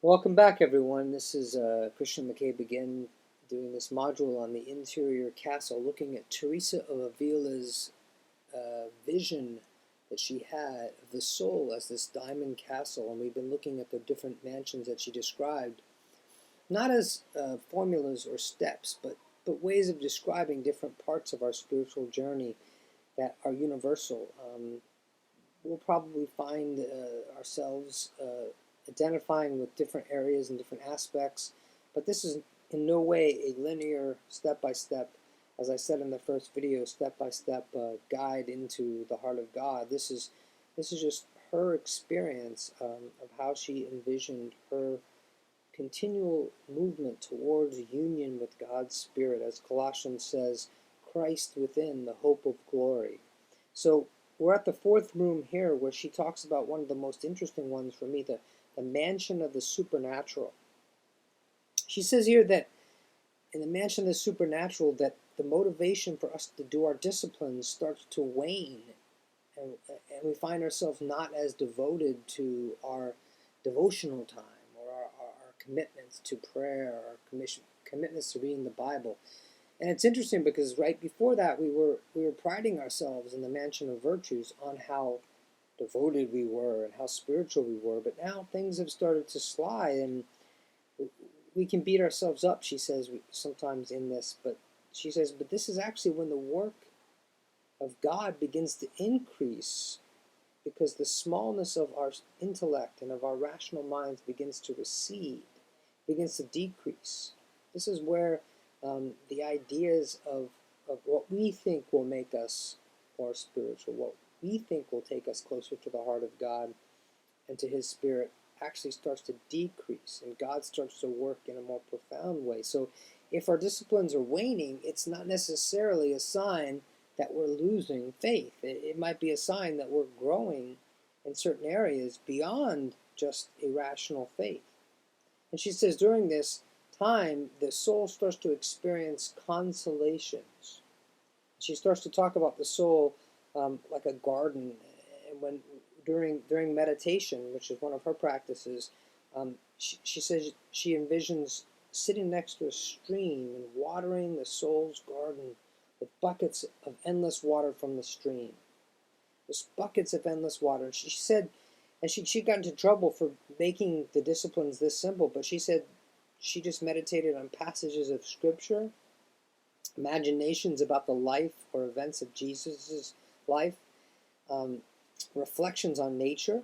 Welcome back, everyone. This is Christian McCabe again, doing this module on the interior castle, looking at Teresa of Avila's vision that she had of the soul as this diamond castle. And we've been looking at the different mansions that she described, not as formulas or steps, but ways of describing different parts of our spiritual journey that are universal. We'll probably find ourselves identifying with different areas and different aspects, but this is in no way a linear, step-by-step, as I said in the first video, step-by-step guide into the heart of God. This is just her experience of how she envisioned her continual movement towards union with God's Spirit, as Colossians says, Christ within, the hope of glory. So we're at the fourth room here, where she talks about one of the most interesting ones for me, the mansion of the supernatural. She says here that in the mansion of the supernatural, that the motivation for us to do our disciplines starts to wane, and we find ourselves not as devoted to our devotional time or our commitments to prayer, our commitments to reading the Bible. And it's interesting because right before that we were priding ourselves in the mansion of virtues on how devoted we were and how spiritual we were, but now things have started to slide, and we can beat ourselves up, she says, sometimes in this, but she says, but this is actually when the work of God begins to increase, because the smallness of our intellect and of our rational minds begins to recede, begins to decrease. This is where the ideas of what we think will make us more spiritual, what we think will take us closer to the heart of God and to His Spirit, actually starts to decrease, and God starts to work in a more profound way. So if our disciplines are waning, it's not necessarily a sign that we're losing faith. It might be a sign that we're growing in certain areas beyond just a rational faith. And she says during this time, the soul starts to experience consolations. She starts to talk about the soul like a garden, and when during meditation, which is one of her practices, she says she envisions sitting next to a stream and watering the soul's garden with buckets of endless water from the stream. Just buckets of endless water. She said, and she got into trouble for making the disciplines this simple, but she said she just meditated on passages of Scripture, imaginations about the life or events of Jesus' life, reflections on nature.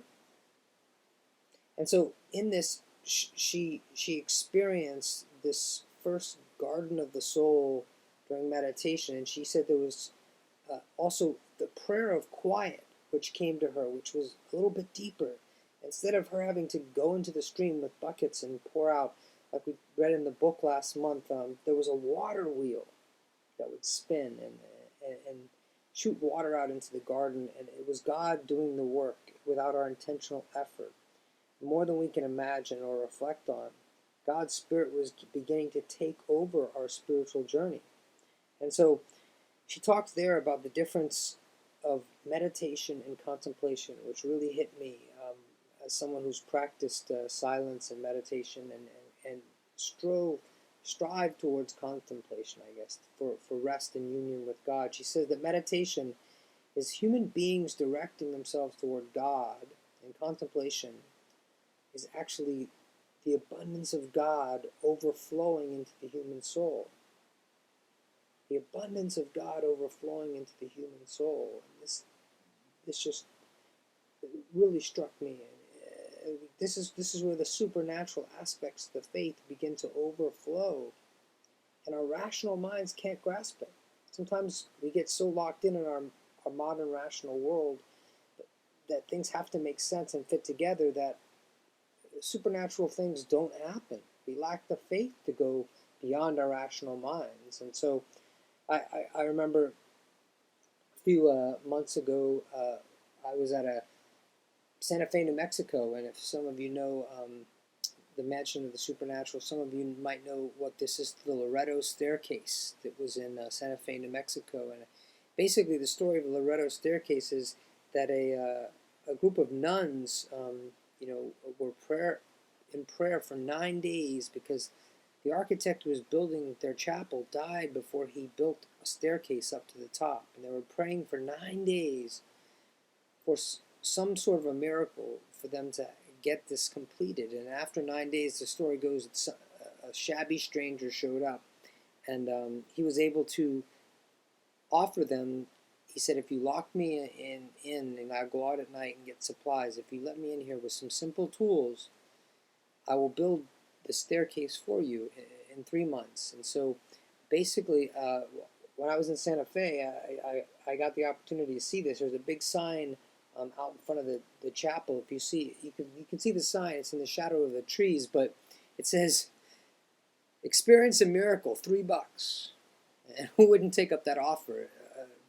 And so in this, she experienced this first garden of the soul during meditation, and she said there was also the prayer of quiet which came to her, which was a little bit deeper. Instead of her having to go into the stream with buckets and pour out, like we read in the book last month, there was a water wheel that would spin and shoot water out into the garden, and it was God doing the work without our intentional effort. More than we can imagine or reflect on, God's Spirit was beginning to take over our spiritual journey. And so she talks there about the difference of meditation and contemplation, which really hit me as someone who's practiced silence and meditation and strive towards contemplation, I guess, for rest and union with God. She says that meditation is human beings directing themselves toward God, and contemplation is actually the abundance of God overflowing into the human soul. The abundance of God overflowing into the human soul. And this just really struck me. This is where the supernatural aspects of the faith begin to overflow, and our rational minds can't grasp it. Sometimes we get so locked in our modern rational world that things have to make sense and fit together, that supernatural things don't happen. We lack the faith to go beyond our rational minds. And so I remember a few months ago, I was at a Santa Fe, New Mexico, and if some of you know the Mansion of the Supernatural, some of you might know what this is, the Loretto staircase that was in Santa Fe, New Mexico. And basically the story of the Loretto staircase is that a group of nuns, were in prayer for 9 days because the architect who was building their chapel died before he built a staircase up to the top. And they were praying for 9 days for some sort of a miracle for them to get this completed. And after 9 days, the story goes, a shabby stranger showed up, and he was able to offer them. He said, if you lock me in and I go out at night and get supplies, if you let me in here with some simple tools, I will build the staircase for you in 3 months. And so basically, when I was in Santa Fe, I got the opportunity to see this. There's a big sign out in front of the chapel. If you see, you can see the sign. It's in the shadow of the trees, but it says, "Experience a miracle, $3." And who wouldn't take up that offer?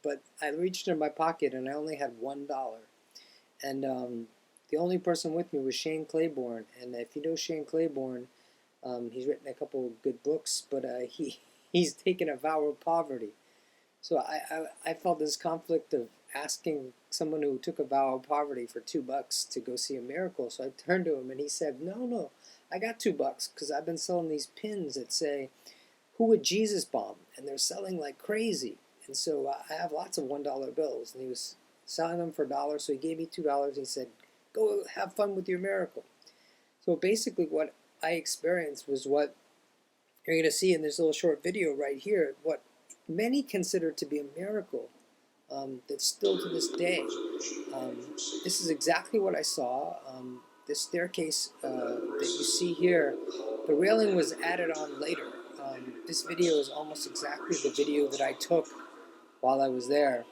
But I reached in my pocket and I only had $1. And the only person with me was Shane Claiborne. And if you know Shane Claiborne, he's written a couple of good books, but he's taken a vow of poverty. So I felt this conflict of asking someone who took a vow of poverty for $2 to go see a miracle. So I turned to him and he said, no, I got $2 because I've been selling these pins that say, "Who would Jesus bomb?" And they're selling like crazy. And so I have lots of $1 bills. And he was selling them for $1, so he gave me $2. He said, "Go have fun with your miracle." So basically what I experienced was what you're going to see in this little short video right here, what many consider to be a miracle, that's still to this day. This is exactly what I saw. This staircase that you see here, the railing was added on later. This video is almost exactly the video that I took while I was there,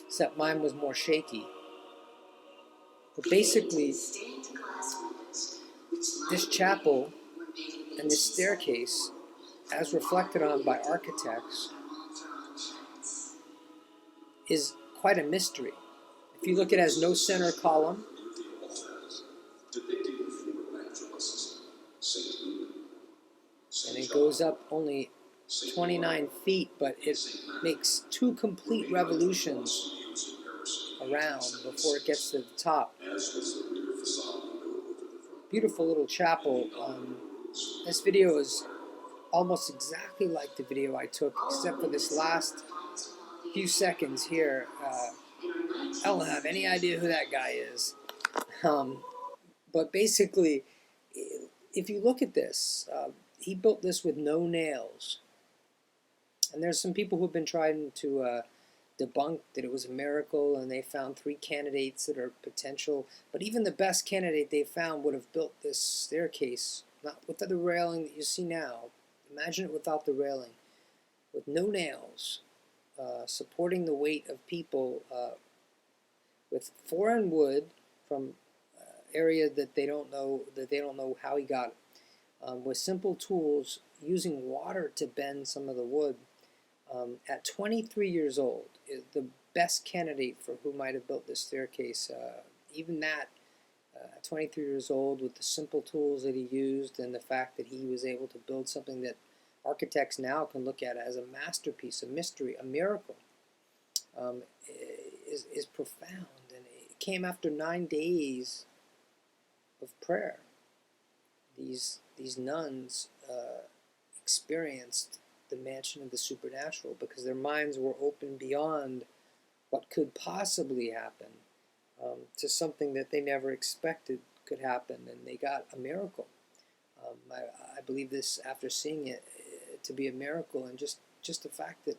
except mine was more shaky. But basically, this chapel and this staircase, as reflected on by architects, is quite a mystery. If you look, it has no center column. And it goes up only 29 feet, but it makes 2 complete revolutions around before it gets to the top. Beautiful little chapel. This video is almost exactly like the video I took, except for this last few seconds here. I don't have any idea who that guy is. But basically, if you look at this, he built this with no nails. And there's some people who've been trying to debunk that it was a miracle, and they found 3 candidates that are potential. But even the best candidate they found would have built this staircase, not with the railing that you see now. Imagine it without the railing, with no nails, supporting the weight of people, with foreign wood from area that they don't know how he got it, with simple tools, using water to bend some of the wood. At 23 years old, the best candidate for who might have built this staircase, even that, at 23 years old, with the simple tools that he used and the fact that he was able to build something that architects now can look at as a masterpiece, a mystery, a miracle, is profound. And it came after 9 days of prayer. These nuns experienced the mansion of the supernatural because their minds were open beyond what could possibly happen, to something that they never expected could happen, and they got a miracle. I believe this after seeing it to be a miracle, and just the fact that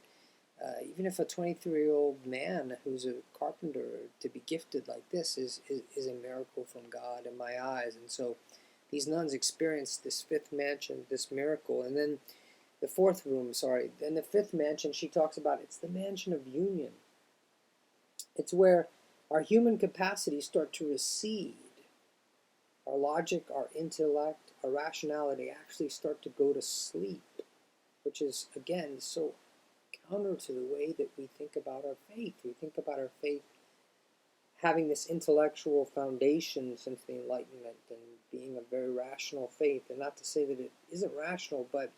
even if a 23-year-old man who's a carpenter to be gifted like this is a miracle from God in my eyes. And so these nuns experienced this 5th mansion, this miracle. And then the 4th room, then the 5th mansion, she talks about, it's the mansion of union. It's where our human capacities start to recede. Our logic, our intellect, our rationality actually start to go to sleep, which is, again, so counter to the way that we think about our faith. We think about our faith having this intellectual foundation since the Enlightenment and being a very rational faith. And not to say that it isn't rational, but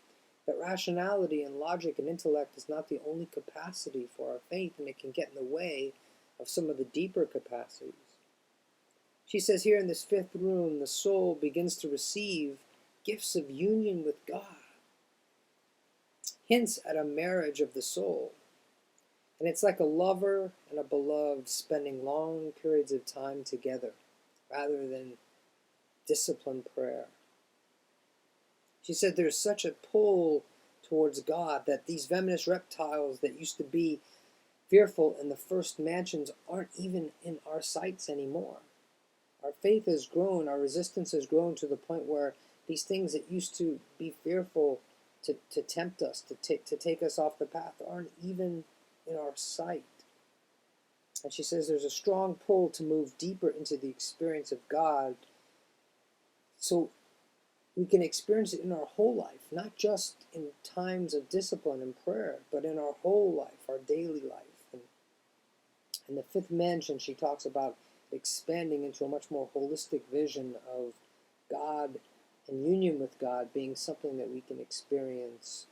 that rationality and logic and intellect is not the only capacity for our faith, and it can get in the way of some of the deeper capacities. She says here in this fifth room, the soul begins to receive gifts of union with God, hints at a marriage of the soul. And it's like a lover and a beloved spending long periods of time together rather than disciplined prayer. She said there's such a pull towards God that these venomous reptiles that used to be fearful in the first mansions aren't even in our sights anymore. Our faith has grown, our resistance has grown to the point where these things that used to be fearful to tempt us, to take us off the path, aren't even in our sight. And she says there's a strong pull to move deeper into the experience of God so we can experience it in our whole life, not just in times of discipline and prayer, but in our whole life, our daily life. And in the fifth mansion, she talks about expanding into a much more holistic vision of God and union with God being something that we can experience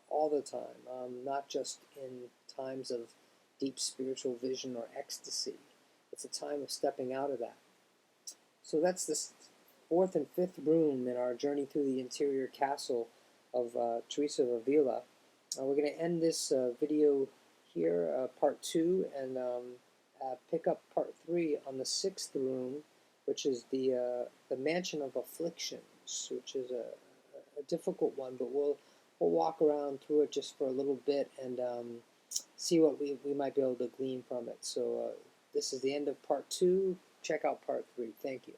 all the time, not just in times of deep spiritual vision or ecstasy. It's a time of stepping out of that. So that's this fourth and fifth room in our journey through the interior castle of Teresa of Avila. We're going to end this video here, part 2, and pick up part 3 on the sixth room, which is the mansion of afflictions, which is a difficult one, but we'll walk around through it just for a little bit and see what we might be able to glean from it. So this is the end of part 2. Check out part 3. Thank you.